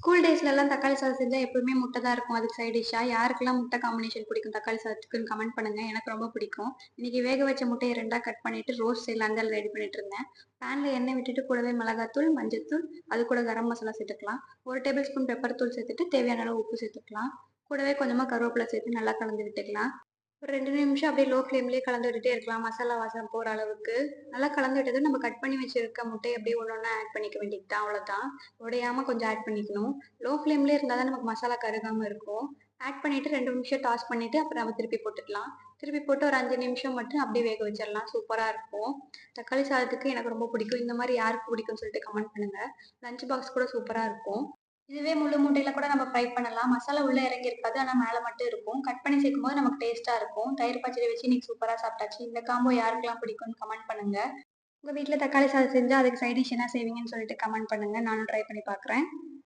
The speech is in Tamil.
ஸ்கூல் டேஸ்லலாம் தக்காளி சாதம் செஞ்சா எப்பவுமே முட்டை தான் இருக்கும். அதுக்கு சைட் டிஷ்ஷா. யாருக்கெல்லாம் முட்டை காம்பினேஷன் பிடிக்கும் தக்காளி சாதத்துக்குன்னு கமெண்ட் பண்ணுங்க. எனக்கு ரொம்ப பிடிக்கும். இன்னைக்கு வேக வச்ச முட்டைய 2ஆ கட் பண்ணிட்டு ரோஸ்ட் செய்யலான்னு தான் ரெடி பண்ணிட்டு இருந்தேன். பேன்ல எண்ணெய் விட்டுட்டு கூடவே மிளகாத்தூள், மஞ்சள்தூள், அது கூட கரம் மசாலா சேர்த்துக்கலாம். 1 டேபிள் ஸ்பூன் பெப்பர் தூள் சேர்த்துட்டு தேவையான அளவு உப்பு சேர்த்துக்கலாம். கூடவே கொஞ்சமா கருவேப்பிலை சேர்த்து நல்லா கலந்து விட்டுக்கலாம். ஒரு 2 நிமிஷம் அப்படியே லோ ஃப்ளேம்லயே கலந்து விட்டுட்டே இருக்கலாம். மசாலா வாசம் போற அளவுக்கு. நல்லா கலந்து விட்டதும் நம்ம கட் பண்ணி வச்சிருக்க முட்டைய அப்படியே ஒண்ணு ஒண்ணா ஆட் பண்ணிக்க வேண்டியது தான். அவ்வளோதான். உடையாம கொஞ்சம் ஆட் பண்ணிக்கணும். லோ ஃப்ளேம்லயே இருந்தா தான் நமக்கு மசாலா கருகாம இருக்கும். ஆட் பண்ணிட்டு 2 நிமிஷம் டாஸ் பண்ணிட்டு அப்புறம் நம்ம திருப்பி போட்டுக்கலாம். திருப்பி போட்டு ஒரு 5 நிமிஷம் மட்டும் அப்படியே வேக வச்சிடலாம். சூப்பரா இருக்கும். தக்காளி சாதத்துக்கு எனக்கு ரொம்ப பிடிக்கும். இந்த மாரி யாருக்கு பிடிக்கும்னு சொல்லிட்டு கமெண்ட் பண்ணுங்க. லஞ்ச் பாக்ஸ் கூட சூப்பரா இருக்கும். இதுவே முழு மூட்டையில கூட நம்ம ஃப்ரை பண்ணலாம். மசாலா உள்ள இறங்கி இருக்காது. ஆனா மேல மட்டும் இருக்கும். கட் பண்ணி சேர்க்கும்போது நமக்கு டேஸ்ட்டா இருக்கும். தயிர் பச்சடி வச்சு இன்னைக்கு சூப்பரா சாப்பிட்டாச்சு. இந்த காம்போ யாருக்கெல்லாம் பிடிக்கும்னு கமெண்ட் பண்ணுங்க. உங்க வீட்ல தக்காளி சாதம் செஞ்சா அதுக்கு சைட் டிஷ் என்ன செய்வீங்கன்னு சொல்லிட்டு கமெண்ட் பண்ணுங்க. நானும் ட்ரை பண்ணி பார்க்குறேன்.